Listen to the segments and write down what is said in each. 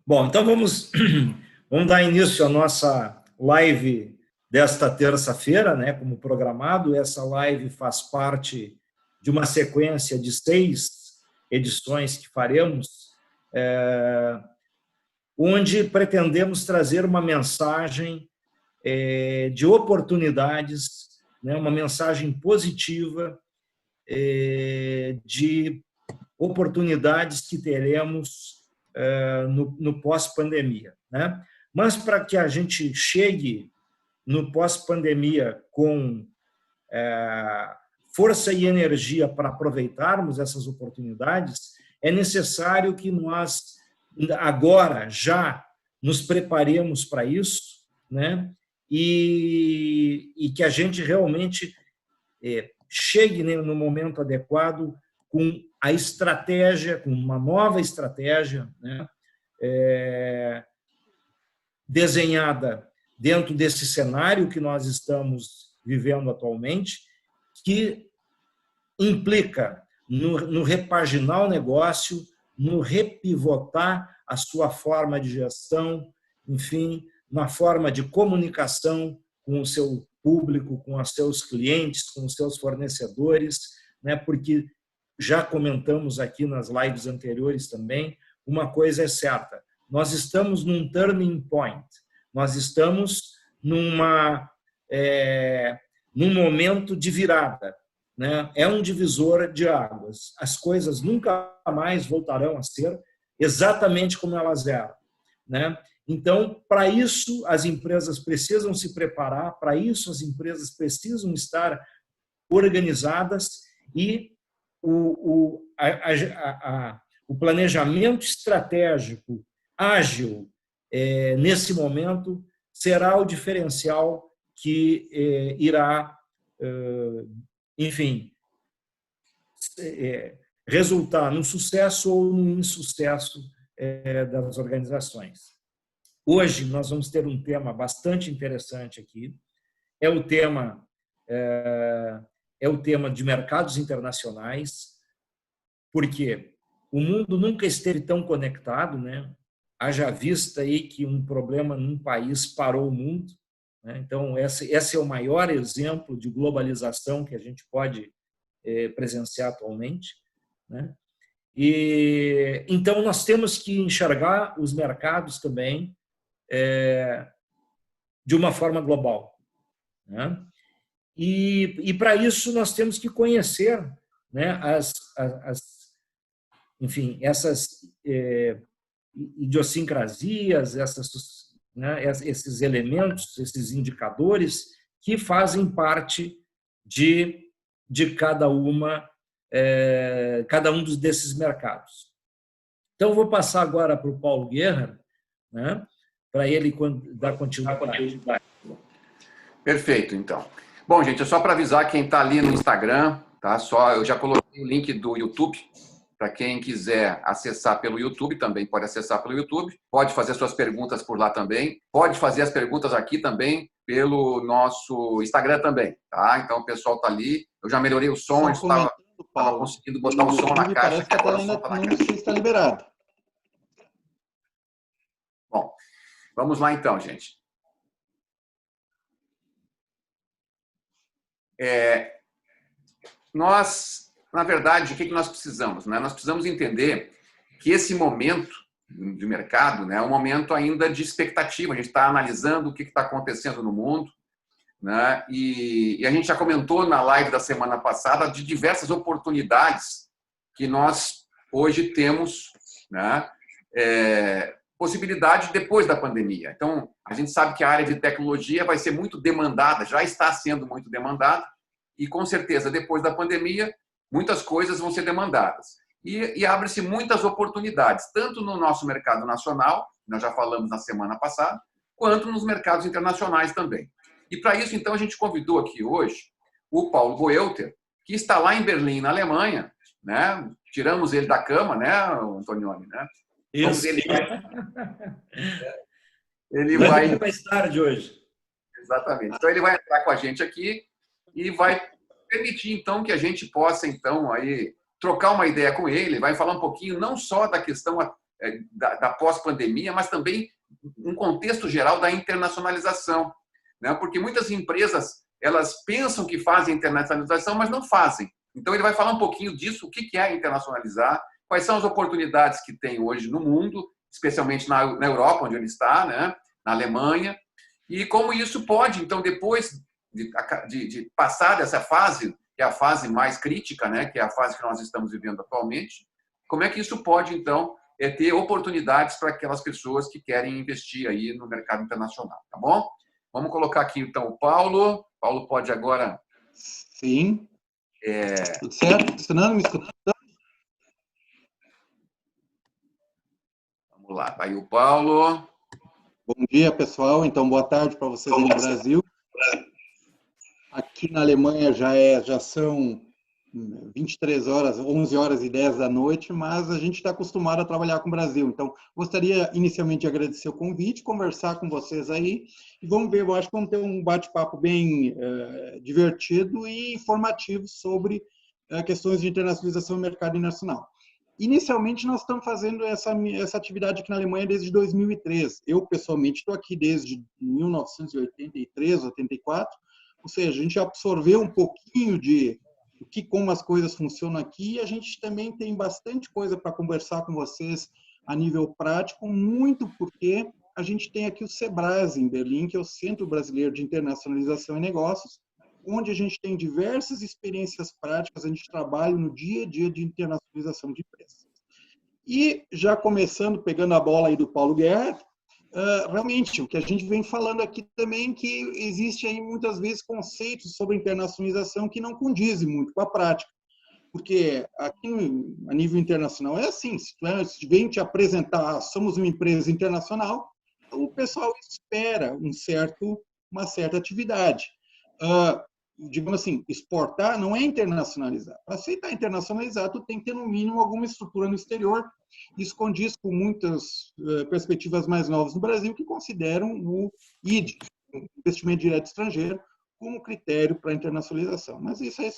Bom, então vamos dar início à nossa live desta terça-feira, né, como programado. Essa live faz parte de uma sequência de 6 edições que faremos, onde pretendemos trazer uma mensagem de oportunidades, né, uma mensagem positiva de oportunidades que teremos no pós-pandemia, né? Mas para que a gente chegue no pós-pandemia com força e energia para aproveitarmos essas oportunidades, é necessário que nós agora já nos preparemos para isso, né? E que a gente realmente chegue no momento adequado com a estratégia, com uma nova estratégia, né, desenhada dentro desse cenário que nós estamos vivendo atualmente, que implica no repaginar o negócio, no repivotar a sua forma de gestão, enfim, na forma de comunicação com o seu público, com os seus clientes, com os seus fornecedores, né? Porque já comentamos aqui nas lives anteriores também, uma coisa é certa, nós estamos num turning point, nós estamos num momento de virada, né? É um divisor de águas. As coisas nunca mais voltarão a ser exatamente como elas eram, né? Então, para isso, as empresas precisam se preparar, para isso, as empresas precisam estar organizadas e o planejamento estratégico ágil nesse momento será o diferencial que irá, enfim, resultar no sucesso ou no insucesso das organizações. Hoje nós vamos ter um tema bastante interessante aqui, é o tema de mercados internacionais, porque o mundo nunca esteve tão conectado, né? Haja vista aí que um problema num país parou o mundo, né? Então, esse é o maior exemplo de globalização que a gente pode presenciar atualmente, né? E então nós temos que enxergar os mercados também de uma forma global, né? E para isso nós temos que conhecer, né, enfim, essas idiosincrasias, né, esses elementos, esses indicadores que fazem parte de cada um desses mercados. Então, vou passar agora para o Paulo Guerra, né, para ele dar continuidade. Perfeito, então. Bom, gente, é só para avisar quem está ali no Instagram, tá? Eu já coloquei o link do YouTube, para quem quiser acessar pelo YouTube, também pode acessar pelo YouTube. Pode fazer suas perguntas por lá também. Pode fazer as perguntas aqui também pelo nosso Instagram também, tá? Então, o pessoal está ali. Eu já melhorei o som, estava conseguindo botar o som na caixa. Parece que agora ainda não sei se está liberado. Bom, vamos lá então, gente. Nós, na verdade, o que nós precisamos, né? Nós precisamos entender que esse momento de mercado, né, é um momento ainda de expectativa. A gente está analisando o que está acontecendo no mundo, né? E a gente já comentou na live da semana passada de diversas oportunidades que nós hoje temos, né? Possibilidade depois da pandemia. Então, a gente sabe que a área de tecnologia vai ser muito demandada, já está sendo muito demandada, e com certeza, depois da pandemia, muitas coisas vão ser demandadas. E abre-se muitas oportunidades, tanto no nosso mercado nacional, nós já falamos na semana passada, quanto nos mercados internacionais também. E para isso, então, a gente convidou aqui hoje o Paulo Goelter, que está lá em Berlim, na Alemanha, né? Tiramos ele da cama, né, Antonioni, né? Isso. Ele vai mais tarde hoje. Exatamente. Então ele vai entrar com a gente aqui e vai permitir então que a gente possa então aí trocar uma ideia com ele, vai falar um pouquinho não só da questão da pós-pandemia, mas também um contexto geral da internacionalização, né? Porque muitas empresas elas pensam que fazem internacionalização, mas não fazem. Então, ele vai falar um pouquinho disso, o que é internacionalizar, quais são as oportunidades que tem hoje no mundo, especialmente na Europa, onde ele está, né? Na Alemanha, e como isso pode, então, depois de passar dessa fase, que é a fase mais crítica, né? Que é a fase que nós estamos vivendo atualmente, como é que isso pode, então, ter oportunidades para aquelas pessoas que querem investir aí no mercado internacional, tá bom? Vamos colocar aqui, então, o Paulo. Paulo pode agora... Sim. Tudo certo? Fernando, me escutando? Vamos lá, tá aí o Paulo. Bom dia, pessoal. Então, boa tarde para vocês aí no Brasil. Aqui na Alemanha já são 23 horas, 11 horas e 10 da noite, mas a gente está acostumado a trabalhar com o Brasil. Então, gostaria inicialmente de agradecer o convite, conversar com vocês aí, e vamos ver, eu acho que vamos ter um bate-papo bem divertido e informativo sobre questões de internacionalização do mercado internacional. Inicialmente, nós estamos fazendo essa atividade aqui na Alemanha desde 2003. Eu, pessoalmente, estou aqui desde 1983, 84, ou seja, a gente absorveu um pouquinho de como as coisas funcionam aqui, e a gente também tem bastante coisa para conversar com vocês a nível prático, muito porque a gente tem aqui o SEBRASE em Berlim, que é o Centro Brasileiro de Internacionalização e Negócios, onde a gente tem diversas experiências práticas, a gente trabalha no dia a dia de internacionalização de empresas. E já começando, pegando a bola aí do Paulo Guerra, realmente, o que a gente vem falando aqui também, que existe aí muitas vezes conceitos sobre internacionalização que não condizem muito com a prática. Porque aqui a nível internacional é assim, se tu vem te apresentar, somos uma empresa internacional, o pessoal espera uma certa atividade. Digamos assim, exportar não é internacionalizar. Para aceitar internacionalizar, tu tem que ter no mínimo alguma estrutura no exterior. Isso condiz com muitas perspectivas mais novas no Brasil que consideram o ID, investimento direto estrangeiro, como critério para a internacionalização. Mas isso aí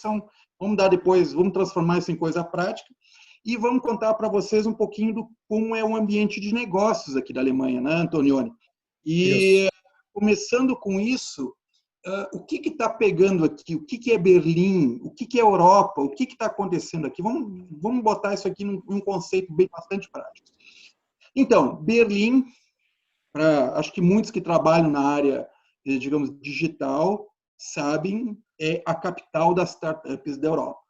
vamos dar depois, vamos transformar isso em coisa prática e vamos contar para vocês um pouquinho do como é o ambiente de negócios aqui da Alemanha, né, Antonioni? E começando com isso, o que está pegando aqui? O que é Berlim? O que é Europa? O que está acontecendo aqui? Vamos botar isso aqui num conceito bastante prático. Então, Berlim, acho que muitos que trabalham na área, digamos, digital, sabem, é a capital das startups da Europa.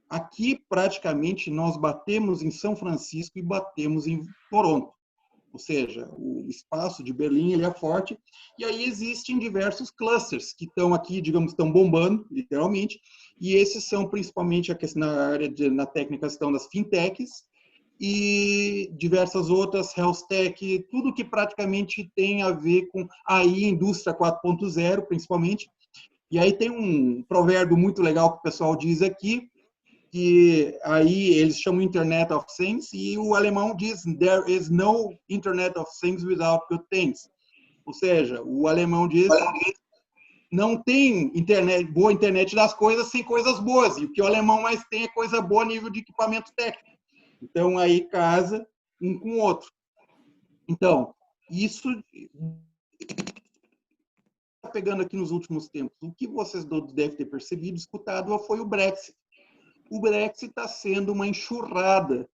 Aqui, praticamente, nós batemos em São Francisco e batemos em Toronto. Ou seja, o espaço de Berlim ele é forte, e aí existem diversos clusters que estão aqui, digamos, estão bombando, literalmente, e esses são principalmente na área na técnica estão das fintechs e diversas outras, health tech, tudo que praticamente tem a ver com aí indústria 4.0, principalmente. E aí tem um provérbio muito legal que o pessoal diz aqui, que aí eles chamam Internet of Things, e o alemão diz there is no Internet of Things without good things. Ou seja, o alemão diz não tem boa internet das coisas sem coisas boas, e o que o alemão mais tem é coisa boa a nível de equipamento técnico. Então, aí casa um com o outro. Então, isso está pegando aqui nos últimos tempos. O que vocês devem ter percebido, escutado, foi o Brexit. O Brexit está sendo uma enxurrada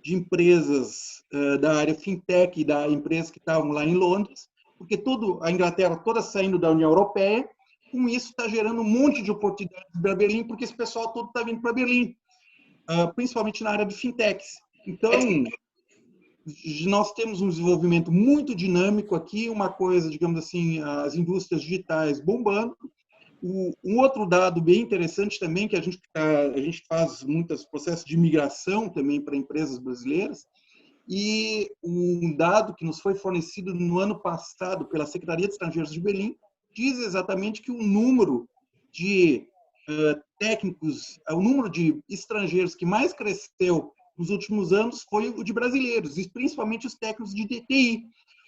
de empresas da área fintech e da empresa que estavam lá em Londres, porque a Inglaterra toda saindo da União Europeia, com isso está gerando um monte de oportunidades para Berlim, porque esse pessoal todo está vindo para Berlim, principalmente na área de fintechs. Então, nós temos um desenvolvimento muito dinâmico aqui, uma coisa, digamos assim, as indústrias digitais bombando. Um outro dado bem interessante também, que a gente faz muitos processos de migração também para empresas brasileiras, e um dado que nos foi fornecido no ano passado pela Secretaria de Estrangeiros de Berlim diz exatamente que o número de técnicos, o número de estrangeiros que mais cresceu nos últimos anos foi o de brasileiros, e principalmente os técnicos de TI,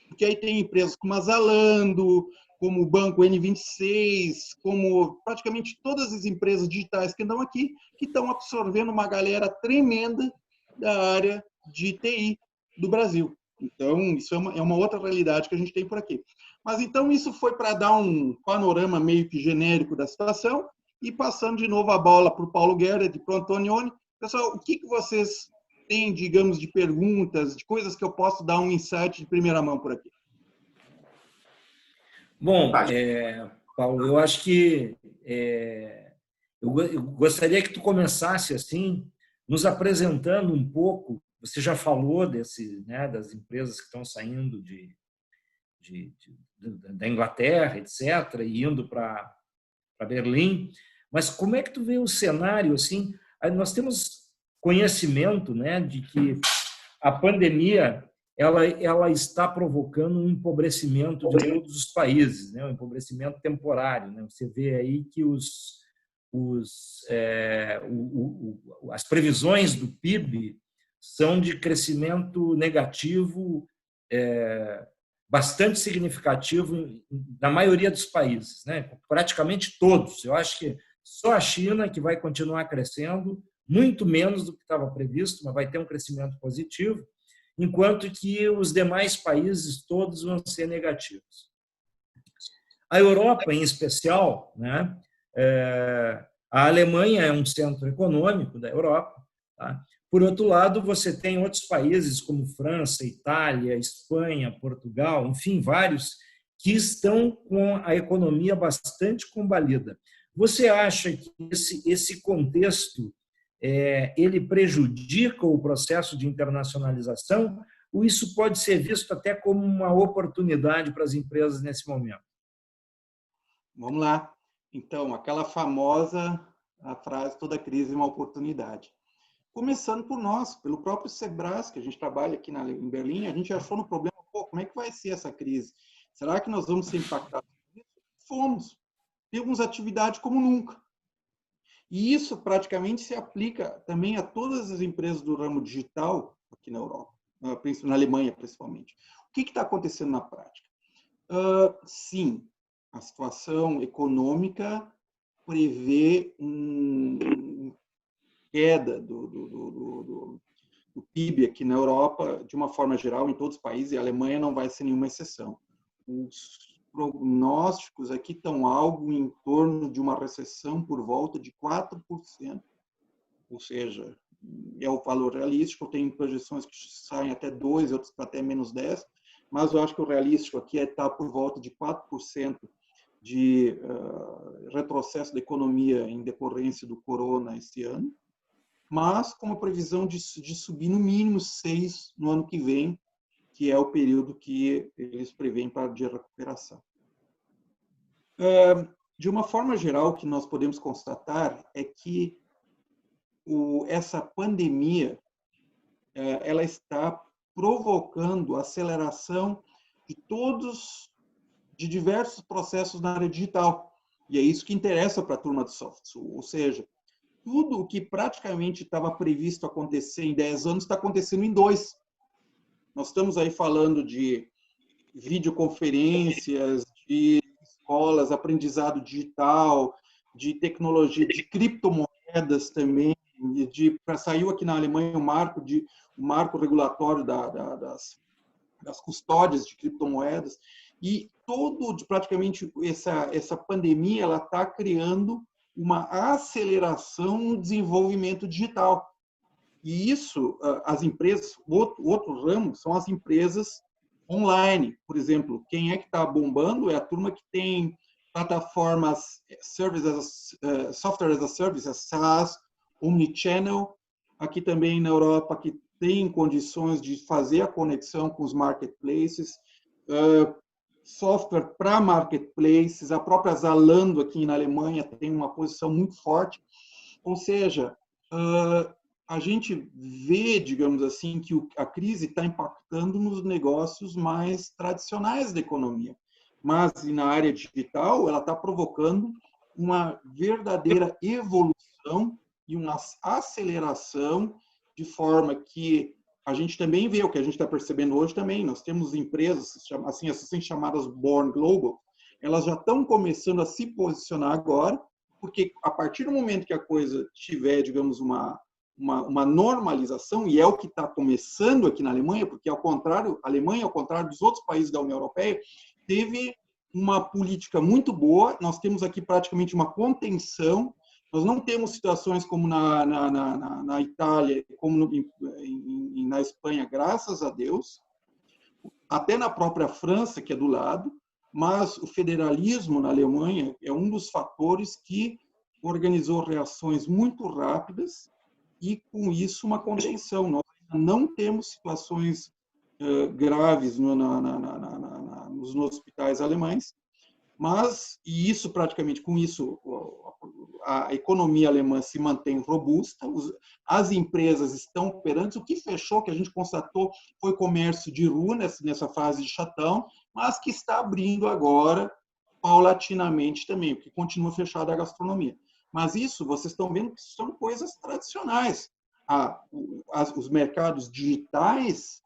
porque aí tem empresas como a Zalando, como o Banco N26, como praticamente todas as empresas digitais que andam aqui, que estão absorvendo uma galera tremenda da área de TI. do Brasil. Então, isso é uma outra realidade que a gente tem por aqui. Mas, então, isso foi para dar um panorama meio que genérico da situação e passando de novo a bola para o Paulo Gerhardt e para o Antonioni. Pessoal, o que vocês têm, digamos, de perguntas, de coisas que eu posso dar um insight de primeira mão por aqui? Bom, Paulo, eu acho que eu gostaria que tu começasse assim, nos apresentando um pouco. Você já falou das empresas que estão saindo da Inglaterra, etc., e indo para Berlim. Mas como é que tu vê o cenário assim? Nós temos conhecimento, né, de que a pandemia ela está provocando um empobrecimento de todos os países, né, um empobrecimento temporário, né? Você vê aí que as previsões do PIB são de crescimento negativo bastante significativo na maioria dos países, né? Praticamente todos. Eu acho que só a China que vai continuar crescendo, muito menos do que estava previsto, mas vai ter um crescimento positivo, enquanto que os demais países todos vão ser negativos. A Europa, em especial, né? A Alemanha é um centro econômico da Europa, tá? Por outro lado, você tem outros países como França, Itália, Espanha, Portugal, enfim, vários que estão com a economia bastante combalida. Você acha que esse contexto ele prejudica o processo de internacionalização ou isso pode ser visto até como uma oportunidade para as empresas nesse momento? Vamos lá. Então, aquela famosa a frase, toda crise é uma oportunidade. Começando por nós, pelo próprio Sebrae, que a gente trabalha aqui em Berlim, a gente achou no problema, como é que vai ser essa crise? Será que nós vamos ser impactados? Fomos. Temos atividade como nunca. E isso praticamente se aplica também a todas as empresas do ramo digital aqui na Europa, na Alemanha principalmente. O que está acontecendo na prática? Sim, a situação econômica prevê queda do PIB aqui na Europa, de uma forma geral, em todos os países, e a Alemanha não vai ser nenhuma exceção. Os prognósticos aqui estão algo em torno de uma recessão por volta de 4%, ou seja, é o valor realístico. Tem projeções que saem até 2%, outras até menos 10%, mas eu acho que o realístico aqui é estar por volta de 4% de retrocesso da economia em decorrência do corona esse ano, mas com a previsão de subir no mínimo 6% no ano que vem, que é o período que eles preveem para de recuperação. De uma forma geral, o que nós podemos constatar é que essa pandemia ela está provocando a aceleração de diversos processos na área digital. E é isso que interessa para a turma do software. Ou seja, tudo o que praticamente estava previsto acontecer em 10 anos está acontecendo em 2. Nós estamos aí falando de videoconferências, de escolas, aprendizado digital, de tecnologia, de criptomoedas também. Saiu aqui na Alemanha o marco regulatório das custódias de criptomoedas. E praticamente essa pandemia ela está criando uma aceleração no desenvolvimento digital. E isso, as empresas, outro ramo são as empresas online. Por exemplo, quem é que está bombando é a turma que tem plataformas Software as a Service, SaaS, Omnichannel, aqui também na Europa, que tem condições de fazer a conexão com os marketplaces, software para marketplaces, a própria Zalando aqui na Alemanha tem uma posição muito forte. Ou seja, a gente vê, digamos assim, que a crise está impactando nos negócios mais tradicionais da economia. Mas na área digital, ela está provocando uma verdadeira evolução e uma aceleração de forma que a gente também vê, o que a gente está percebendo hoje também, nós temos empresas, assim chamadas Born Global, elas já estão começando a se posicionar agora, porque a partir do momento que a coisa tiver, digamos, uma uma normalização, e é o que está começando aqui na Alemanha, porque, ao contrário, a Alemanha, ao contrário dos outros países da União Europeia, teve uma política muito boa. Nós temos aqui praticamente uma contenção. Nós não temos situações como na Itália, como na Espanha, graças a Deus, até na própria França, que é do lado, mas o federalismo na Alemanha é um dos fatores que organizou reações muito rápidas e, com isso, uma contenção. Nós não temos situações graves nos hospitais alemães, mas, e isso praticamente, com isso, a economia alemã se mantém robusta, as empresas estão operantes. O que fechou, que a gente constatou, foi comércio de rua nessa fase de shutdown, mas que está abrindo agora, paulatinamente também, porque continua fechada a gastronomia. Mas isso, vocês estão vendo que são coisas tradicionais. Os mercados digitais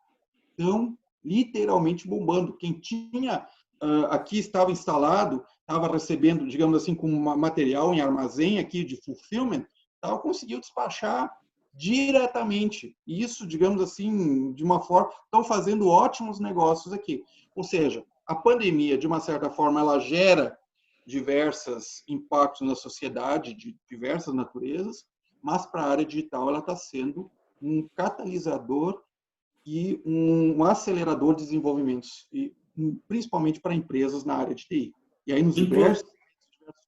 estão literalmente bombando. Quem tinha aqui estava instalado, estava recebendo, digamos assim, com material em armazém aqui de fulfillment, conseguiu despachar diretamente. Isso, digamos assim, de uma forma, estão fazendo ótimos negócios aqui. Ou seja, a pandemia, de uma certa forma, ela gera diversos impactos na sociedade, de diversas naturezas, mas para a área digital ela está sendo um catalisador e um acelerador de desenvolvimentos, e principalmente para empresas na área de TI. E aí nos diversos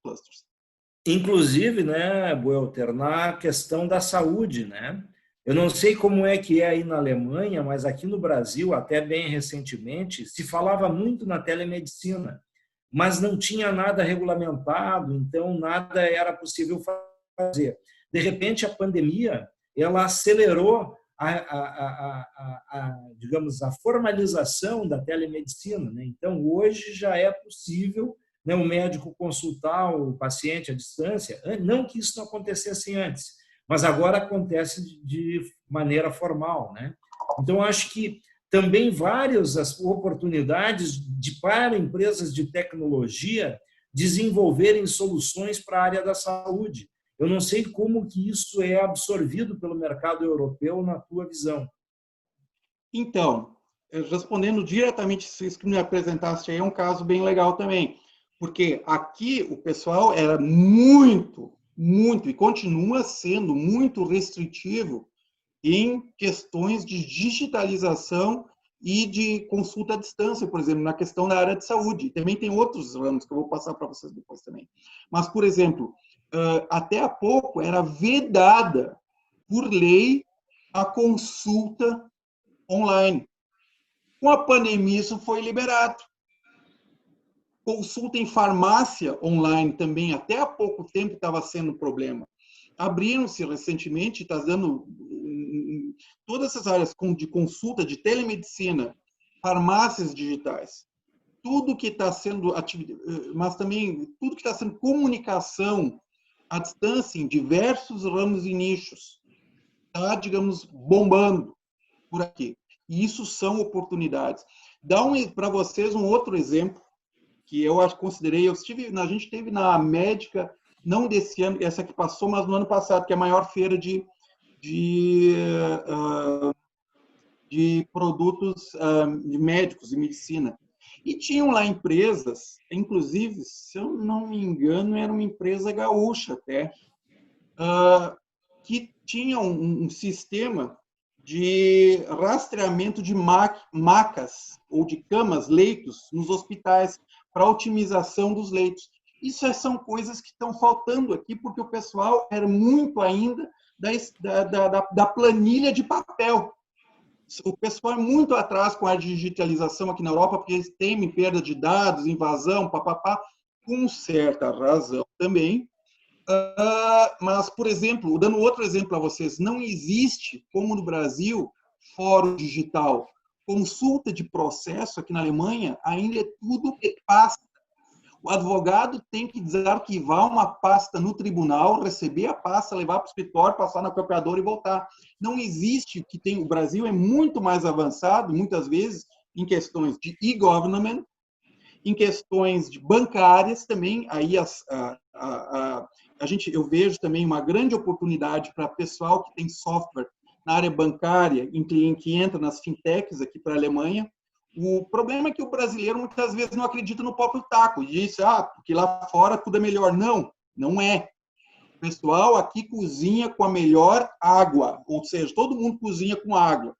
clusters. Inclusive, né, Buelter, na questão da saúde, né? Eu não sei como é que é aí na Alemanha, mas aqui no Brasil, até bem recentemente, se falava muito na telemedicina, mas não tinha nada regulamentado, então nada era possível fazer. De repente, a pandemia, ela acelerou digamos, a formalização da telemedicina, né? Então, hoje já é possível, né, o médico consultar o paciente à distância, não que isso não acontecesse antes, mas agora acontece de maneira formal, né? Então, acho que também várias as oportunidades para empresas de tecnologia desenvolverem soluções para a área da saúde. Eu não sei como que isso é absorvido pelo mercado europeu na tua visão. Então, respondendo diretamente isso que me apresentaste aí, é um caso bem legal também, porque aqui o pessoal era muito, e continua sendo muito restritivo em questões de digitalização e de consulta à distância, por exemplo, na questão da área de saúde. Também tem outros ramos que eu vou passar para vocês depois também. Mas, por exemplo, até há pouco era vedada por lei a consulta online. Com a pandemia, isso foi liberado. Consulta em farmácia online também, até há pouco tempo estava sendo um problema. Abriram-se recentemente, está dando todas essas áreas de consulta, de telemedicina, farmácias digitais, tudo que está sendo atividade, mas também tudo que está sendo comunicação à distância em diversos ramos e nichos, está, digamos, bombando por aqui. E isso são oportunidades. Dá para vocês um outro exemplo que eu considerei, a gente teve na Médica, não desse ano, essa que passou, mas no ano passado, que é a maior feira de produtos de médicos e medicina. E tinham lá empresas, inclusive, se eu não me engano, era uma empresa gaúcha até, que tinha um sistema de rastreamento de macas ou de camas, leitos, nos hospitais, para otimização dos leitos. Isso são coisas que estão faltando aqui, porque o pessoal era muito ainda da planilha de papel. O pessoal é muito atrás com a digitalização aqui na Europa, porque eles temem perda de dados, invasão, com certa razão também. Mas, por exemplo, dando outro exemplo a vocês, não existe, como no Brasil, fórum digital. Consulta de processo aqui na Alemanha ainda é tudo pasta. O advogado tem que desarquivar uma pasta no tribunal, receber a pasta, levar para o escritório, passar na copiadora e voltar. Não existe o que tem. O Brasil é muito mais avançado, muitas vezes, em questões de e-government, em questões de bancárias também. Aí eu vejo também uma grande oportunidade para pessoal que tem software na área bancária, que entra nas fintechs aqui para a Alemanha. O problema é que o brasileiro muitas vezes não acredita no próprio taco e diz, porque lá fora tudo é melhor. Não, não é. O pessoal aqui cozinha com a melhor água, ou seja, todo mundo cozinha com água.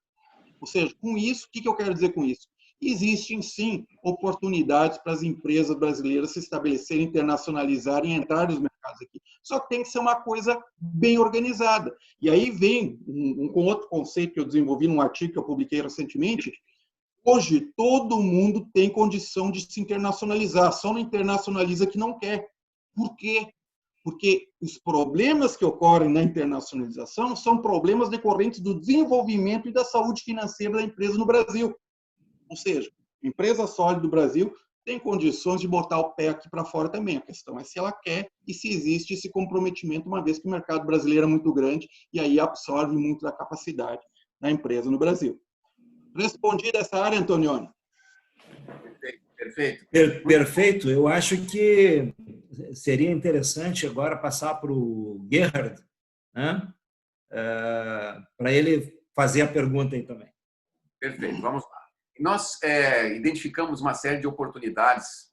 Ou seja, com isso, o que eu quero dizer com isso? Existem, sim, oportunidades para as empresas brasileiras se estabelecerem, internacionalizarem, entrar nos mercados aqui. Só que tem que ser uma coisa bem organizada. E aí vem um outro conceito que eu desenvolvi num artigo que eu publiquei recentemente. Hoje, todo mundo tem condição de se internacionalizar, só não internacionaliza que não quer. Por quê? Porque os problemas que ocorrem na internacionalização são problemas decorrentes do desenvolvimento e da saúde financeira da empresa no Brasil. Ou seja, a empresa sólida do Brasil tem condições de botar o pé aqui para fora também. A questão é se ela quer e se existe esse comprometimento, uma vez que o mercado brasileiro é muito grande e aí absorve muito da capacidade da empresa no Brasil. Respondida essa área, Antonioni? Perfeito. Perfeito. Eu acho que seria interessante agora passar para o Gerhard, né? Para ele fazer a pergunta aí também. Perfeito, vamos lá. Nós identificamos uma série de oportunidades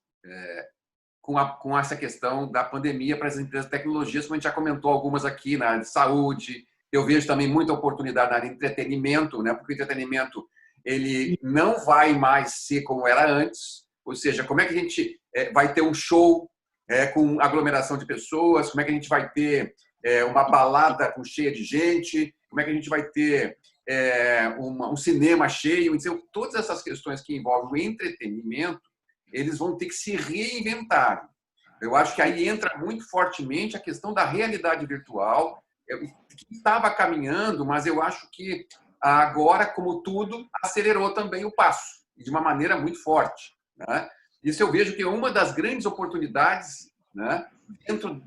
com essa questão da pandemia para as empresas de tecnologias, como a gente já comentou algumas aqui na área de saúde. Eu vejo também muita oportunidade na área de entretenimento, né? Porque o entretenimento ele não vai mais ser como era antes, ou seja, como é que a gente vai ter um show com aglomeração de pessoas, como é que a gente vai ter uma balada cheia de gente, como é que a gente vai ter um cinema cheio. Então, todas essas questões que envolvem o entretenimento, eles vão ter que se reinventar. Eu acho que aí entra muito fortemente a questão da realidade virtual, que estava caminhando, mas eu acho que agora, como tudo, acelerou também o passo, de uma maneira muito forte, né? Isso eu vejo que é uma das grandes oportunidades, né, dentro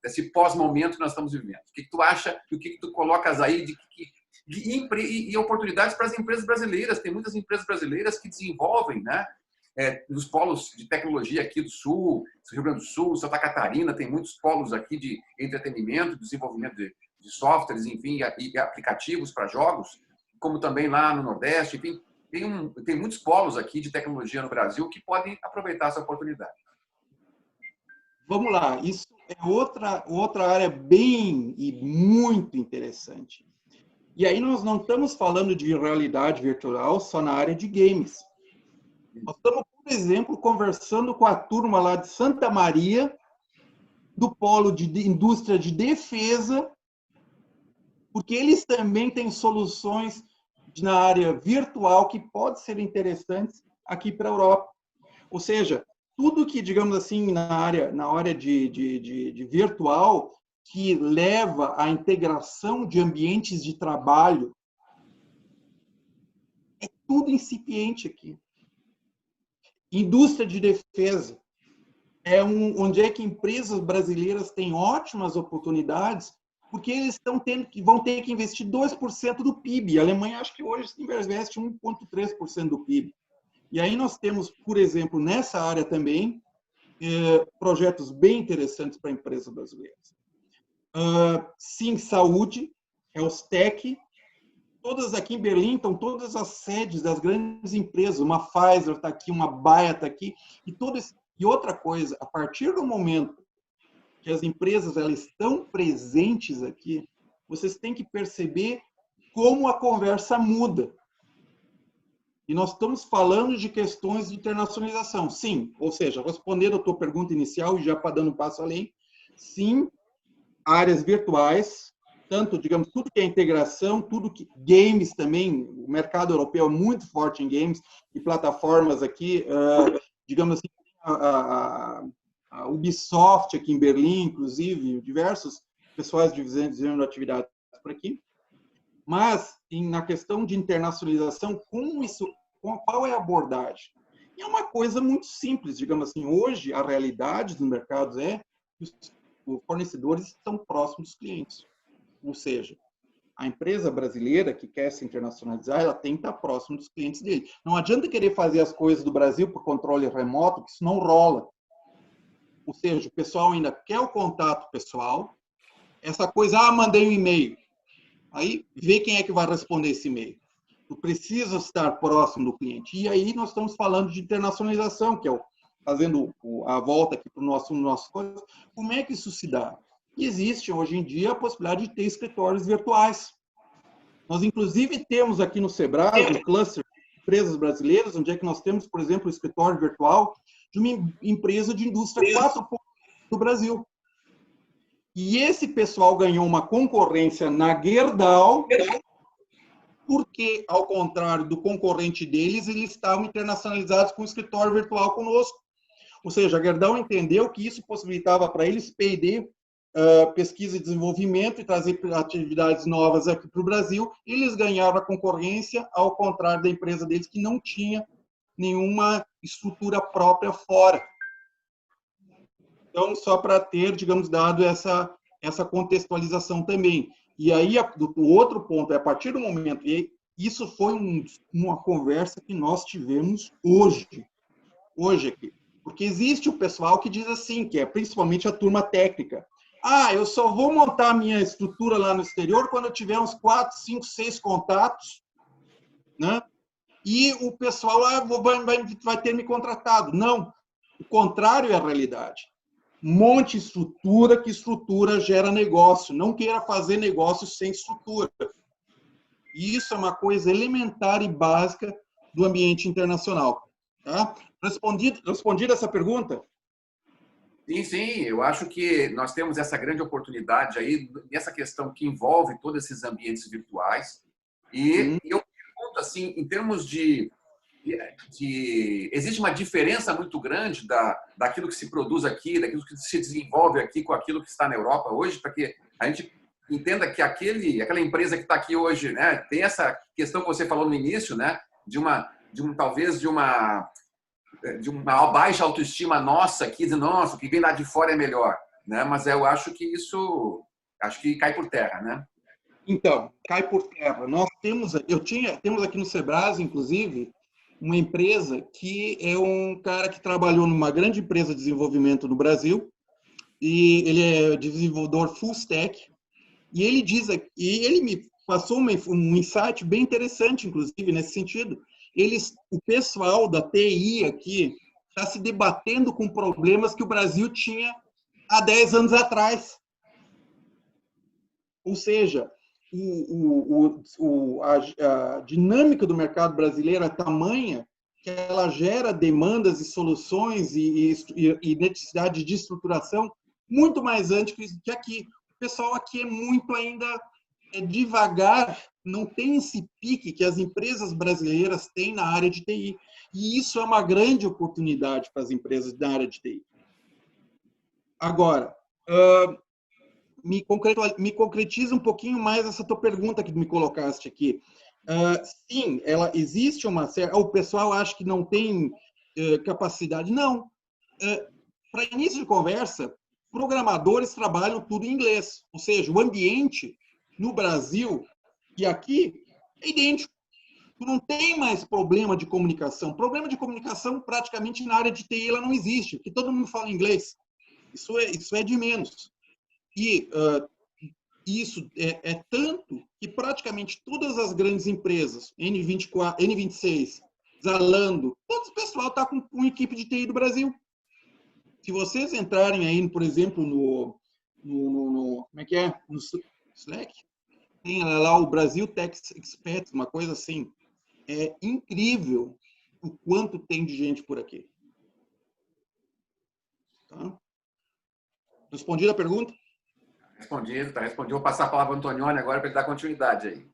desse pós-momento que nós estamos vivendo. O que tu acha e o que tu colocas aí de oportunidades para as empresas brasileiras? Tem muitas empresas brasileiras que desenvolvem, né, nos polos de tecnologia aqui do Sul, Rio Grande do Sul, Santa Catarina, tem muitos polos aqui de entretenimento, desenvolvimento de softwares, enfim, e aplicativos para jogos, como também lá no Nordeste. Enfim, tem muitos polos aqui de tecnologia no Brasil que podem aproveitar essa oportunidade. Vamos lá, isso é outra área bem e muito interessante. E aí nós não estamos falando de realidade virtual só na área de games. Nós estamos, por exemplo, conversando com a turma lá de Santa Maria, do polo de indústria de defesa, porque eles também têm soluções na área virtual que podem ser interessantes aqui para a Europa. Ou seja, tudo que, digamos assim, na área de virtual, que leva à integração de ambientes de trabalho, é tudo incipiente aqui. Indústria de defesa onde é que empresas brasileiras têm ótimas oportunidades, porque eles vão ter que investir 2% do PIB. A Alemanha, acho que hoje, investe 1,3% do PIB. E aí nós temos, por exemplo, nessa área também, projetos bem interessantes para empresas brasileiras. Sim, saúde, os TEC, todas aqui em Berlim, estão todas as sedes das grandes empresas, uma Pfizer está aqui, uma Bayer está aqui, e outra coisa, a partir do momento que as empresas elas estão presentes aqui, vocês têm que perceber como a conversa muda. E nós estamos falando de questões de internacionalização. Sim, ou seja, respondendo a tua pergunta inicial, e já para dando um passo além, sim, áreas virtuais, tanto, digamos, tudo que é integração, tudo que... Games também, o mercado europeu é muito forte em games, e plataformas aqui, digamos assim, a Ubisoft aqui em Berlim, inclusive, diversos pessoais desenvolvendo atividades por aqui. Mas, na questão de internacionalização, qual é a abordagem? E é uma coisa muito simples, digamos assim. Hoje, a realidade dos mercados é que os fornecedores estão próximos dos clientes. Ou seja, a empresa brasileira que quer se internacionalizar, ela tem que estar próximo dos clientes dele. Não adianta querer fazer as coisas do Brasil por controle remoto, que isso não rola. Ou seja, o pessoal ainda quer o contato pessoal. Essa coisa, mandei um e-mail. Aí, vê quem é que vai responder esse e-mail. Tu precisa estar próximo do cliente. E aí, nós estamos falando de internacionalização, que é fazendo a volta aqui para o nosso coisa. Como é que isso se dá? Existe, hoje em dia, a possibilidade de ter escritórios virtuais. Nós, inclusive, temos aqui no Sebrae um cluster de empresas brasileiras, onde é que nós temos, por exemplo, o escritório virtual de uma empresa de indústria 4.0 do Brasil. E esse pessoal ganhou uma concorrência na Gerdau, porque, ao contrário do concorrente deles, eles estavam internacionalizados com o escritório virtual conosco. Ou seja, a Gerdau entendeu que isso possibilitava para eles P&D, pesquisa e desenvolvimento, e trazer atividades novas aqui para o Brasil. Eles ganharam a concorrência, ao contrário da empresa deles, que não tinha nenhuma estrutura própria fora. Então, só para ter, digamos, dado essa contextualização também. E aí, o outro ponto é, a partir do momento, e isso foi uma conversa que nós tivemos hoje aqui, porque existe o pessoal que diz assim, que é principalmente a turma técnica. Eu só vou montar a minha estrutura lá no exterior quando eu tiver uns 4, 5, 6 contatos, né? E o pessoal vai ter me contratado. Não, o contrário é a realidade. Monte estrutura, que estrutura gera negócio. Não queira fazer negócio sem estrutura. E isso é uma coisa elementar e básica do ambiente internacional. Tá? Respondida essa pergunta? Sim, sim. Eu acho que nós temos essa grande oportunidade aí, nessa questão que envolve todos esses ambientes virtuais. E eu pergunto, assim, em termos de existe uma diferença muito grande daquilo que se produz aqui, daquilo que se desenvolve aqui com aquilo que está na Europa hoje, para que a gente entenda que aquela empresa que está aqui hoje, né, tem essa questão que você falou no início, né, talvez de uma baixa autoestima nossa aqui, de nossa, o que vem lá de fora é melhor, né? Mas eu acho que isso cai por terra, né? Então, cai por terra. Temos aqui no Sebrae, inclusive, uma empresa que é um cara que trabalhou numa grande empresa de desenvolvimento no Brasil, e ele é desenvolvedor full stack, e ele me passou um insight bem interessante, inclusive, nesse sentido. O pessoal da TI aqui está se debatendo com problemas que o Brasil tinha há 10 anos atrás. Ou seja, a dinâmica do mercado brasileiro é tamanha que ela gera demandas e soluções e necessidade de estruturação muito mais antes que aqui. O pessoal aqui é muito ainda devagar, não tem esse pique que as empresas brasileiras têm na área de TI. E isso é uma grande oportunidade para as empresas da área de TI. Agora, me concretiza um pouquinho mais essa tua pergunta que me colocaste aqui. Sim, existe uma certa... O pessoal acha que não tem capacidade. Não. Para início de conversa, programadores trabalham tudo em inglês. Ou seja, o ambiente no Brasil e aqui é idêntico. Tu não tem mais problema de comunicação. Problema de comunicação, praticamente, na área de TI, ela não existe, porque todo mundo fala inglês. Isso é de menos. E isso é tanto que praticamente todas as grandes empresas, N24, N26, Zalando, todo o pessoal está com uma equipe de TI do Brasil. Se vocês entrarem aí, por exemplo, como é que é? No Slack, tem lá o Brasil Tech Experts, uma coisa assim. É incrível o quanto tem de gente por aqui. Tá? Respondi a pergunta? Respondido, tá respondido. Vou passar a palavra ao Antonioni agora para ele dar continuidade aí.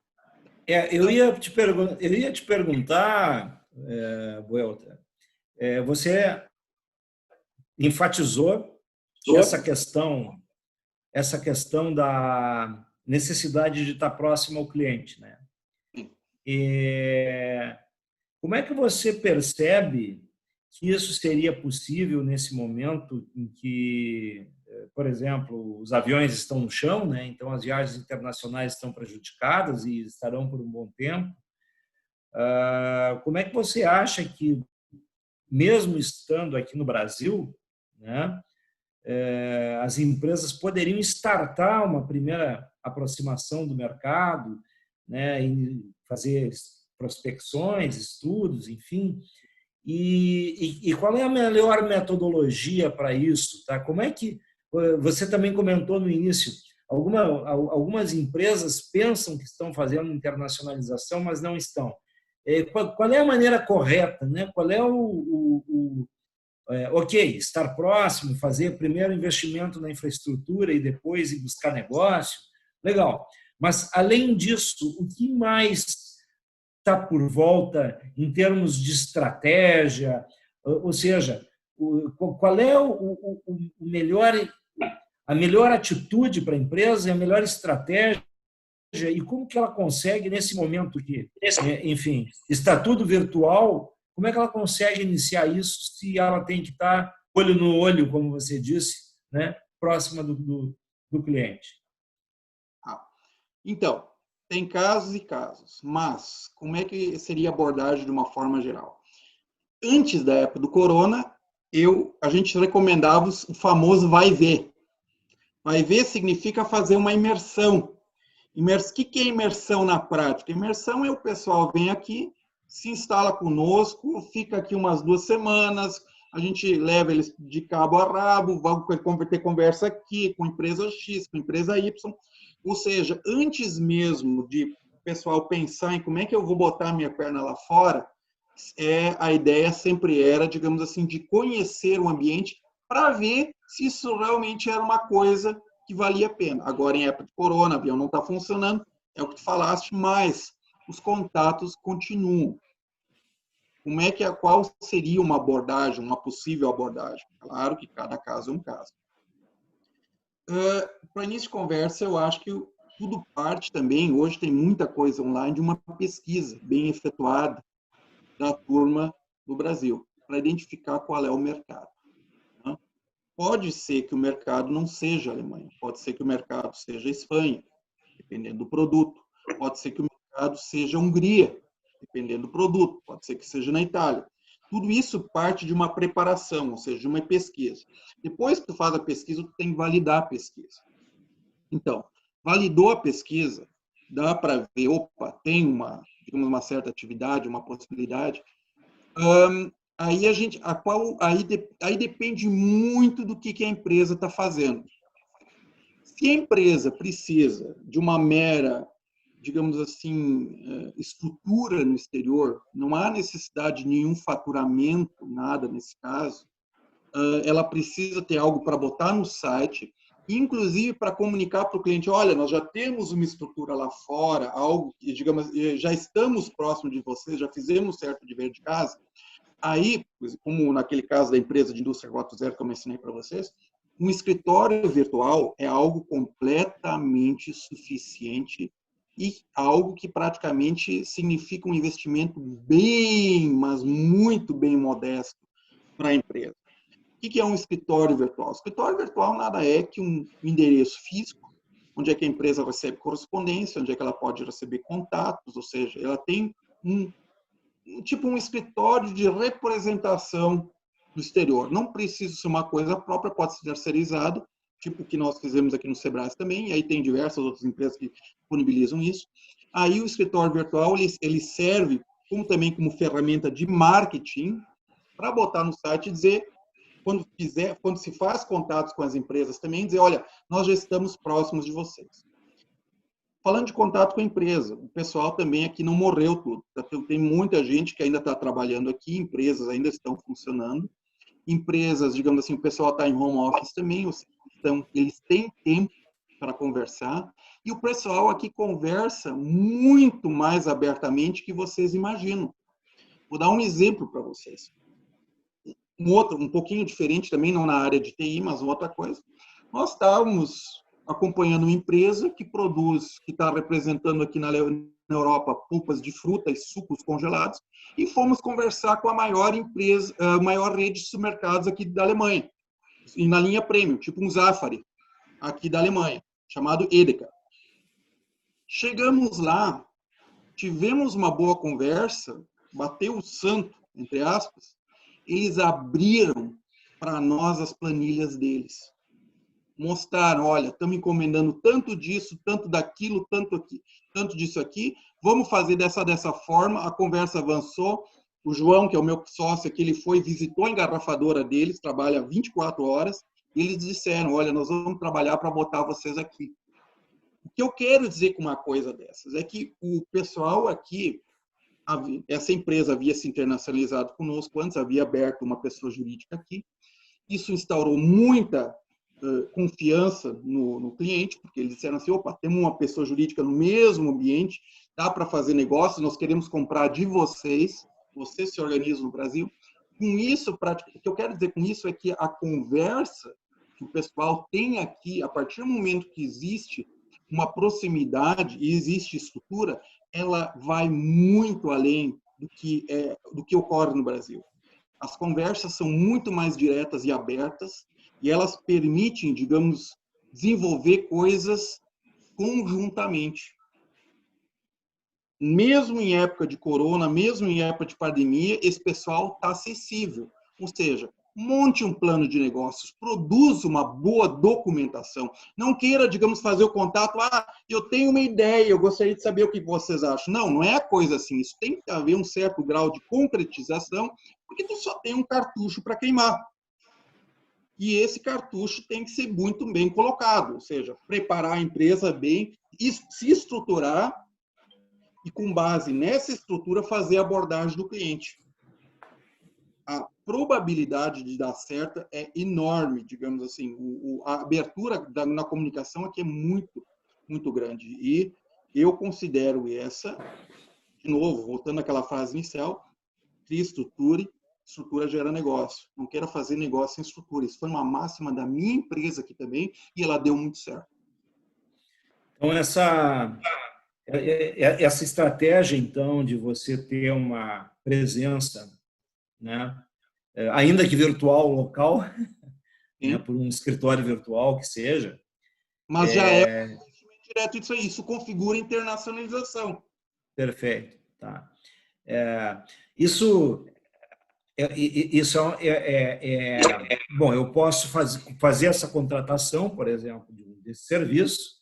Eu ia te perguntar, Buelta, você enfatizou essa questão da necessidade de estar próximo ao cliente, né? E como é que você percebe que isso seria possível nesse momento em que, por exemplo, os aviões estão no chão, né? Então as viagens internacionais estão prejudicadas e estarão por um bom tempo. Como é que você acha que, mesmo estando aqui no Brasil, né, as empresas poderiam startar uma primeira aproximação do mercado, né, e fazer prospecções, estudos, enfim. E qual é a melhor metodologia para isso? Tá? Como é que você também comentou no início? Algumas empresas pensam que estão fazendo internacionalização, mas não estão. Qual é a maneira correta? Né? Qual é ok, estar próximo, fazer primeiro investimento na infraestrutura e depois ir buscar negócio? Legal. Mas, além disso, o que mais está por volta em termos de estratégia? Ou seja, qual é a melhor atitude para a empresa e a melhor estratégia e como que ela consegue, nesse momento que, enfim, está tudo virtual, como é que ela consegue iniciar isso se ela tem que estar olho no olho, como você disse, né, próxima do cliente? Então, tem casos e casos, mas como é que seria a abordagem de uma forma geral? Antes da época do corona, a gente recomendava o famoso vai ver. Vai ver significa fazer uma imersão. O que é imersão na prática? Imersão é o pessoal vem aqui, se instala conosco, fica aqui umas 2 semanas, a gente leva eles de cabo a rabo, vamos ter conversa aqui com empresa X, com empresa Y. Ou seja, antes mesmo de o pessoal pensar em como é que eu vou botar minha perna lá fora, a ideia sempre era, digamos assim, de conhecer o ambiente para ver se isso realmente era uma coisa que valia a pena. Agora, em época de corona, o avião não está funcionando, é o que tu falaste, mas os contatos continuam. Qual seria uma abordagem, uma possível abordagem? Claro que cada caso é um caso. Para início de conversa, eu acho que tudo parte também, hoje tem muita coisa online, de uma pesquisa bem efetuada da turma do Brasil, para identificar qual é o mercado. Pode ser que o mercado não seja a Alemanha, pode ser que o mercado seja a Espanha, dependendo do produto. Pode ser que o mercado seja a Hungria, dependendo do produto. Pode ser que seja na Itália. Tudo isso parte de uma preparação, ou seja, de uma pesquisa. Depois que tu faz a pesquisa, tu tem que validar a pesquisa. Então, validou a pesquisa, dá para ver, opa, tem uma certa atividade, uma possibilidade. Aí depende muito do que a empresa está fazendo. Se a empresa precisa de uma mera, digamos assim, estrutura no exterior, não há necessidade de nenhum faturamento, nada nesse caso, ela precisa ter algo para botar no site, inclusive para comunicar para o cliente, olha, nós já temos uma estrutura lá fora, algo que, digamos, já estamos próximo de vocês, já fizemos certo dever de casa. Aí, como naquele caso da empresa de indústria 4.0 que eu mencionei para vocês, um escritório virtual é algo completamente suficiente e algo que praticamente significa um investimento bem, mas muito bem modesto para a empresa. O que é um escritório virtual? O escritório virtual nada é que um endereço físico, onde é que a empresa recebe correspondência, onde é que ela pode receber contatos, ou seja, ela tem um escritório de representação do exterior. Não precisa ser uma coisa própria, pode ser terceirizado, tipo o que nós fizemos aqui no Sebrae também, e aí tem diversas outras empresas que disponibilizam isso. Aí o escritório virtual, ele serve também como ferramenta de marketing para botar no site e dizer, quando se faz contatos com as empresas também, dizer, olha, nós já estamos próximos de vocês. Falando de contato com a empresa, o pessoal também aqui não morreu tudo. Tem muita gente que ainda está trabalhando aqui, empresas ainda estão funcionando. Empresas, digamos assim, o pessoal está em home office também, então eles têm tempo para conversar. E o pessoal aqui conversa muito mais abertamente que vocês imaginam. Vou dar um exemplo para vocês. Um pouquinho diferente também, não na área de TI, mas outra coisa. Nós estávamos acompanhando uma empresa que está representando aqui na Europa polpas de fruta e sucos congelados, e fomos conversar com a maior empresa, a maior rede de supermercados aqui da Alemanha, e na linha premium, tipo um Zafari, aqui da Alemanha, chamado Edeka. Chegamos lá, tivemos uma boa conversa, bateu o santo, entre aspas, eles abriram para nós as planilhas deles. Mostraram, olha, estamos encomendando tanto disso, tanto daquilo, tanto aqui, tanto disso aqui, vamos fazer dessa forma. A conversa avançou. O João, que é o meu sócio aqui, ele foi, visitou a engarrafadora deles, trabalha 24 horas, e eles disseram, olha, nós vamos trabalhar para botar vocês aqui. O que eu quero dizer com uma coisa dessas é que o pessoal aqui, essa empresa havia se internacionalizado conosco antes, havia aberto uma pessoa jurídica aqui. Isso instaurou muita confiança no cliente, porque eles disseram assim, opa, temos uma pessoa jurídica no mesmo ambiente, dá para fazer negócio, nós queremos comprar de vocês se organizam no Brasil. Com isso, o que eu quero dizer com isso é que a conversa que o pessoal tem aqui, a partir do momento que existe uma proximidade e existe estrutura, ela vai muito além do que ocorre no Brasil. As conversas são muito mais diretas e abertas e elas permitem, digamos, desenvolver coisas conjuntamente. Mesmo em época de corona, mesmo em época de pandemia, esse pessoal está acessível. Ou seja, monte um plano de negócios, produza uma boa documentação. Não queira, digamos, fazer o contato, eu tenho uma ideia, eu gostaria de saber o que vocês acham. Não, não é coisa assim. Isso tem que haver um certo grau de concretização, porque tu só tem um cartucho para queimar. E esse cartucho tem que ser muito bem colocado, ou seja, preparar a empresa bem, se estruturar e, com base nessa estrutura, fazer a abordagem do cliente. A probabilidade de dar certo é enorme, digamos assim. A abertura na comunicação aqui é muito, muito grande. E eu considero essa, de novo, voltando àquela frase inicial, crie estrutura gera negócio. Não queira fazer negócio sem estrutura. Isso foi uma máxima da minha empresa aqui também e ela deu muito certo. Então, essa estratégia, então, de você ter uma presença, né, ainda que virtual, local, né, por um escritório virtual que seja. Mas já é um investimento direto isso aí. Isso configura internacionalização. Perfeito. Tá. Isso bom, eu posso fazer essa contratação, por exemplo, desse serviço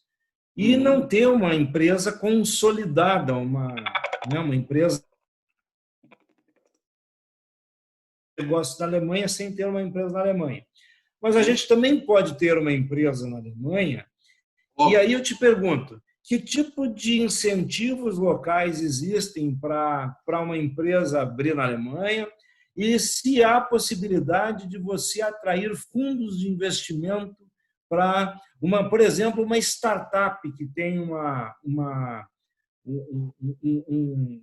e não ter uma empresa consolidada, uma empresa de negócio na Alemanha sem ter uma empresa na Alemanha. Mas a gente também pode ter uma empresa na Alemanha. E aí eu te pergunto, que tipo de incentivos locais existem para uma empresa abrir na Alemanha e se há possibilidade de você atrair fundos de investimento para, por exemplo, uma startup que tem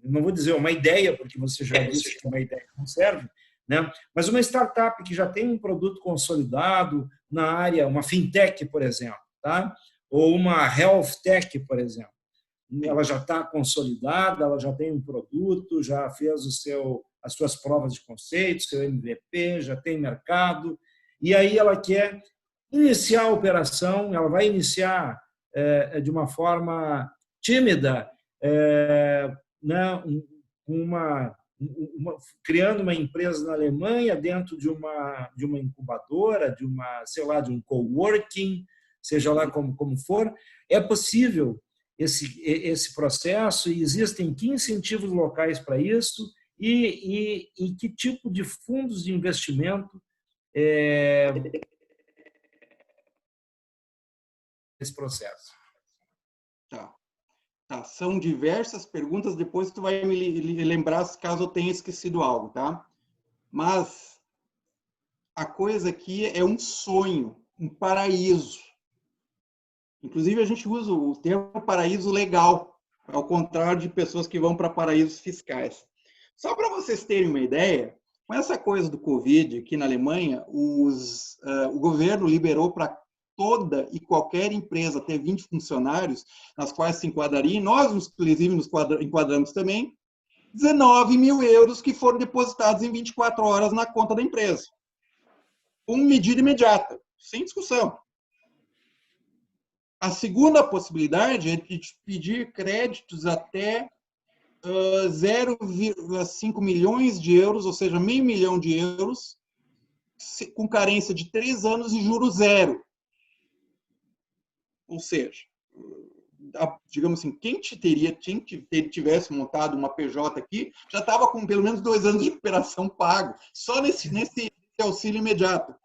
não vou dizer uma ideia, porque você já disse que uma ideia não serve, né? Mas uma startup que já tem um produto consolidado na área, uma fintech, por exemplo, tá? Ou uma health tech, por exemplo. Ela já está consolidada, ela já tem um produto, já fez as suas provas de conceito, seu MVP, já tem mercado, e aí ela quer iniciar a operação, ela vai iniciar de uma forma tímida, né, criando uma empresa na Alemanha dentro de uma incubadora, de um coworking, seja lá como for. É possível esse processo e existem que incentivos locais para isso e que tipo de fundos de investimento esse processo. Tá, são diversas perguntas, depois tu vai me lembrar caso eu tenha esquecido algo, tá? Mas a coisa aqui é um sonho, um paraíso. Inclusive, a gente usa o termo paraíso legal, ao contrário de pessoas que vão para paraísos fiscais. Só para vocês terem uma ideia, com essa coisa do Covid aqui na Alemanha, o governo liberou para toda e qualquer empresa ter 20 funcionários, nas quais se enquadraria, e nós, inclusive, nos enquadramos também, 19 mil euros que foram depositados em 24 horas na conta da empresa. Com medida imediata, sem discussão. A segunda possibilidade é de pedir créditos até 0,5 milhões de euros, ou seja, meio milhão de euros, com carência de 3 anos e juros zero. Ou seja, digamos assim, quem tivesse montado uma PJ aqui, já estava com pelo menos 2 anos de recuperação pago, só nesse auxílio imediato.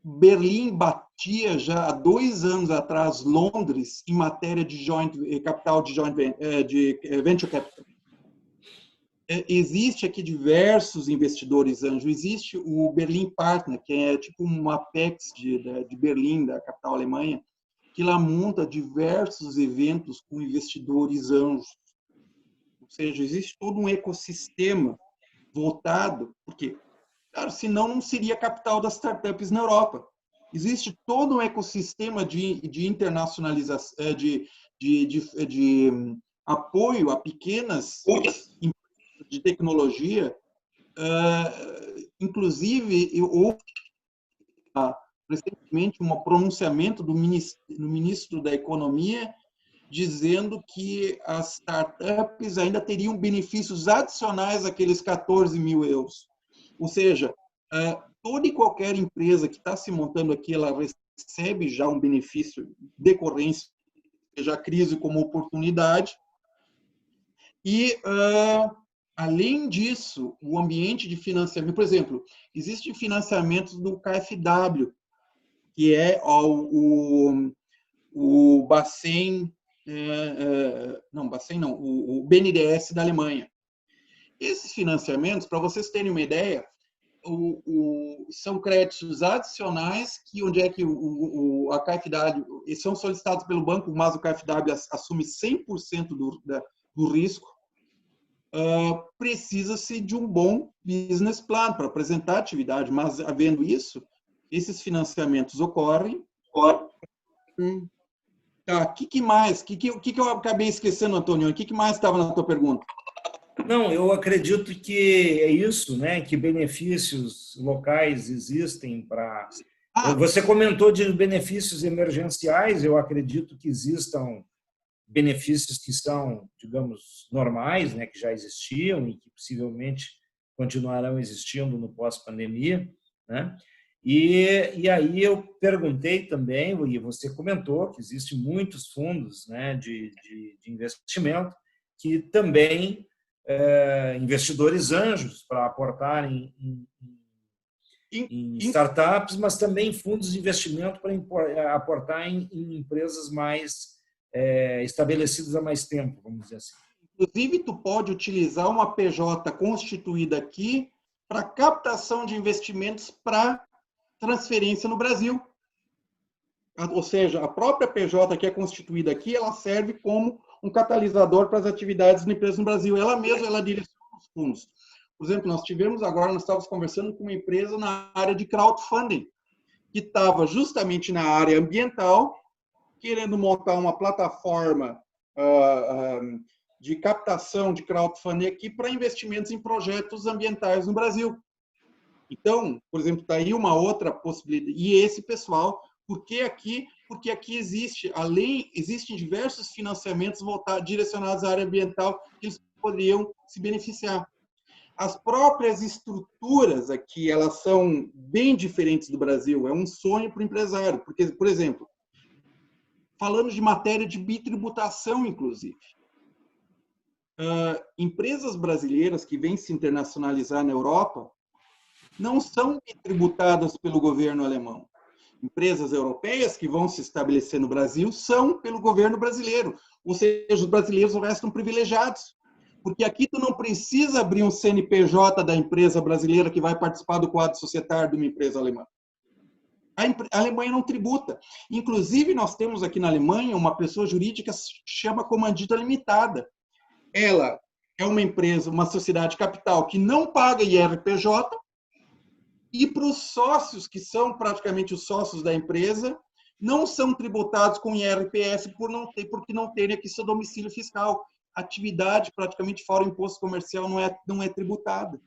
Berlim batia já há 2 anos atrás Londres em matéria de capital de venture capital. Existe aqui diversos investidores anjos. Existe o Berlin Partner, que é tipo um Apex de Berlim, da capital Alemanha, que lá monta diversos eventos com investidores anjos. Ou seja, existe todo um ecossistema voltado, porque, claro, senão não seria capital das startups na Europa. Existe todo um ecossistema de internacionalização, de apoio a pequenas empresas de tecnologia. Inclusive, houve recentemente um pronunciamento do ministro da Economia dizendo que as startups ainda teriam benefícios adicionais àqueles 14 mil euros. Ou seja, toda e qualquer empresa que está se montando aqui, ela recebe já um benefício decorrência, seja a crise como oportunidade. E, além disso, o ambiente de financiamento, por exemplo, existem financiamentos do KfW, que é o Bacen, o BNDES da Alemanha. Esses financiamentos, para vocês terem uma ideia, são créditos adicionais que onde é que a KfW, eles são solicitados pelo banco, mas o KfW assume 100% do risco. Precisa-se de um bom business plan para apresentar a atividade, mas havendo isso, esses financiamentos ocorrem. Tá, que mais? O que eu acabei esquecendo, Antônio? O que mais estava na tua pergunta? Não, eu acredito que é isso, né? Que benefícios locais existem para... Você comentou de benefícios emergenciais, eu acredito que existam benefícios que são, digamos, normais, né? Que já existiam e que possivelmente continuarão existindo no pós-pandemia, né? E aí eu perguntei também, e você comentou que existem muitos fundos, né, de investimento que também investidores anjos para aportarem em startups, mas também fundos de investimento para aportar em empresas mais estabelecidas há mais tempo, vamos dizer assim. Inclusive, tu pode utilizar uma PJ constituída aqui para captação de investimentos para transferência no Brasil. Ou seja, a própria PJ que é constituída aqui, ela serve como um catalisador para as atividades da empresa no Brasil. Ela mesma, ela direciona os fundos. Por exemplo, nós estávamos conversando com uma empresa na área de crowdfunding, que estava justamente na área ambiental, querendo montar uma plataforma de captação de crowdfunding aqui para investimentos em projetos ambientais no Brasil. Então, por exemplo, está aí uma outra possibilidade. E esse pessoal, porque aqui existem diversos financiamentos direcionados à área ambiental que eles poderiam se beneficiar. As próprias estruturas aqui, elas são bem diferentes do Brasil. É um sonho para o empresário. Porque, por exemplo, falando de matéria de bitributação, inclusive, empresas brasileiras que vêm se internacionalizar na Europa não são tributadas pelo governo alemão. Empresas europeias que vão se estabelecer no Brasil são pelo governo brasileiro. Ou seja, os brasileiros restam privilegiados. Porque aqui tu não precisa abrir um CNPJ da empresa brasileira que vai participar do quadro societário de uma empresa alemã. A Alemanha não tributa. Inclusive, nós temos aqui na Alemanha uma pessoa jurídica que se chama Comandita Limitada. Ela é uma empresa, uma sociedade capital que não paga IRPJ, e para os sócios, que são praticamente os sócios da empresa, não são tributados com IRPS porque não terem aqui seu domicílio fiscal. Atividade praticamente fora o imposto comercial não é tributada.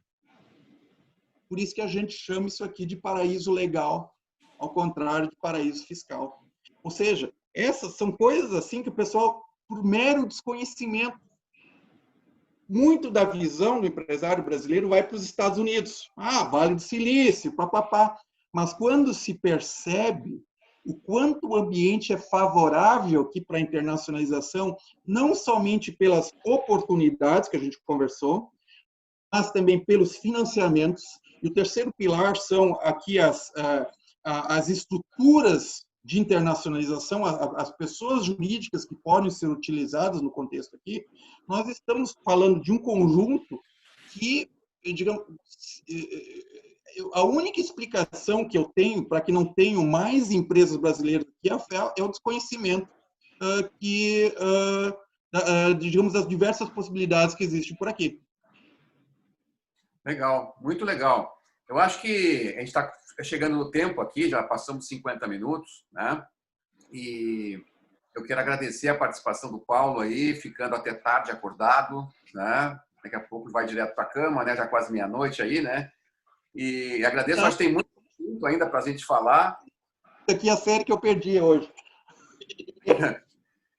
Por isso que a gente chama isso aqui de paraíso legal, ao contrário de paraíso fiscal. Ou seja, essas são coisas assim que o pessoal, por mero desconhecimento, muito da visão do empresário brasileiro vai para os Estados Unidos. Vale do Silício, papapá. Mas quando se percebe o quanto o ambiente é favorável aqui para a internacionalização, não somente pelas oportunidades que a gente conversou, mas também pelos financiamentos. E o terceiro pilar são aqui as estruturas de internacionalização, as pessoas jurídicas que podem ser utilizadas no contexto aqui. Nós estamos falando de um conjunto que, digamos, a única explicação que eu tenho para que não tenham mais empresas brasileiras aqui é o desconhecimento digamos, das diversas possibilidades que existem por aqui. Legal, muito legal. Eu acho que a gente está chegando no tempo aqui, já passamos 50 minutos, né? E eu quero agradecer a participação do Paulo aí, ficando até tarde acordado, né? Daqui a pouco vai direto para a cama, né? Já quase meia-noite aí, né? E agradeço, acho que tem muito assunto ainda para a gente falar. Aqui é a série que eu perdi hoje.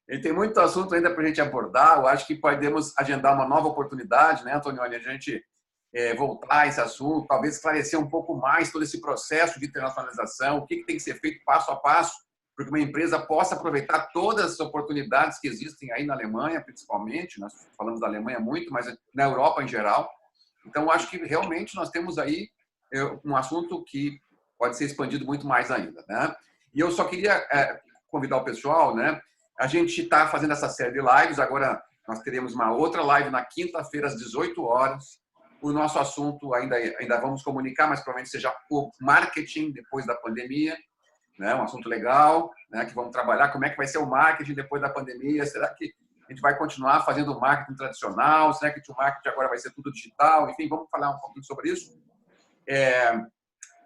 Ele tem muito assunto ainda para a gente abordar. Eu acho que podemos agendar uma nova oportunidade, né, Antonioni? A gente voltar a esse assunto, talvez esclarecer um pouco mais todo esse processo de internacionalização, o que tem que ser feito passo a passo, para que uma empresa possa aproveitar todas as oportunidades que existem aí na Alemanha, principalmente. Nós falamos da Alemanha muito, mas na Europa em geral. Então, eu acho que realmente nós temos aí um assunto que pode ser expandido muito mais ainda, né? E eu só queria convidar o pessoal, né? A gente está fazendo essa série de lives, agora nós teremos uma outra live na quinta-feira às 18 horas. O nosso assunto ainda vamos comunicar, mas provavelmente seja o marketing depois da pandemia, né? Um assunto legal, né? Que vamos trabalhar como é que vai ser o marketing depois da pandemia. Será que a gente vai continuar fazendo o marketing tradicional? Será que o marketing agora vai ser tudo digital? Enfim, vamos falar um pouquinho sobre isso.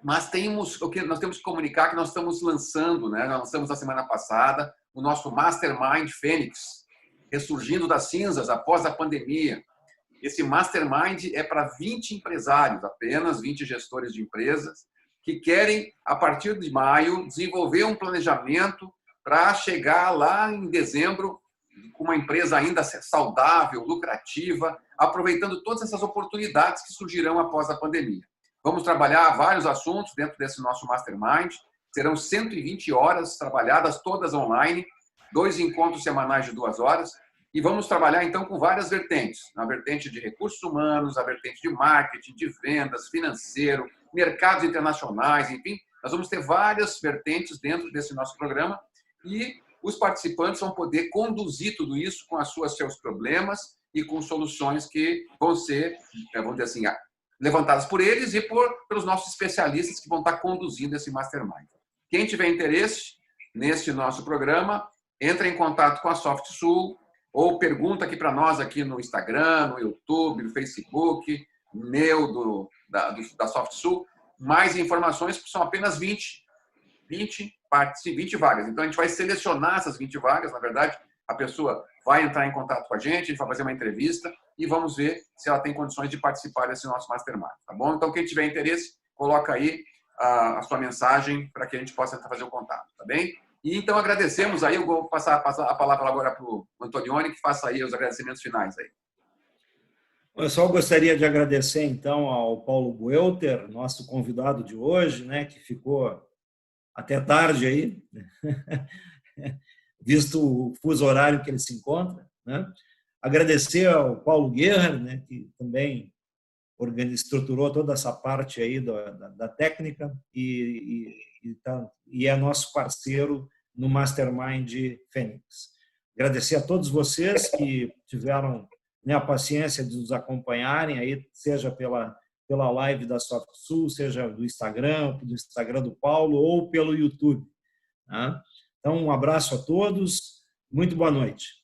Mas nós temos que comunicar que nós estamos lançando, né? Nós lançamos na semana passada o nosso Mastermind Fênix, ressurgindo das cinzas após a pandemia. Esse Mastermind é para 20 empresários, apenas 20 gestores de empresas, que querem, a partir de maio, desenvolver um planejamento para chegar lá em dezembro com uma empresa ainda saudável, lucrativa, aproveitando todas essas oportunidades que surgirão após a pandemia. Vamos trabalhar vários assuntos dentro desse nosso Mastermind. Serão 120 horas trabalhadas, todas online, 2 encontros semanais de 2 horas. E vamos trabalhar, então, com várias vertentes. Na vertente de recursos humanos, a vertente de marketing, de vendas, financeiro, mercados internacionais, enfim. Nós vamos ter várias vertentes dentro desse nosso programa e os participantes vão poder conduzir tudo isso com seus problemas e com soluções que vão ser, vamos dizer assim, levantadas por eles e pelos nossos especialistas que vão estar conduzindo esse Mastermind. Quem tiver interesse nesse nosso programa, entre em contato com a SoftSul ou pergunta aqui para nós aqui no Instagram, no YouTube, no Facebook, da SoftSul. Mais informações, são apenas 20 vagas. Então, a gente vai selecionar essas 20 vagas. Na verdade, a pessoa vai entrar em contato com a gente vai fazer uma entrevista e vamos ver se ela tem condições de participar desse nosso Mastermind, tá bom? Então, quem tiver interesse, coloca aí a sua mensagem para que a gente possa fazer o contato, tá bem? E então agradecemos aí, eu vou passar a palavra agora para o Antonioni, que faça aí os agradecimentos finais aí. Eu só gostaria de agradecer, então, ao Paulo Buelter, nosso convidado de hoje, né, que ficou até tarde aí, visto o fuso horário que ele se encontra, né? Agradecer ao Paulo Guerra, né, que também estruturou toda essa parte aí da técnica e é nosso parceiro no Mastermind Fênix. Agradecer a todos vocês que tiveram, né, a paciência de nos acompanharem aí, seja pela live da SoftSul, seja do Instagram do Paulo ou pelo YouTube. Tá? Então, um abraço a todos, muito boa noite.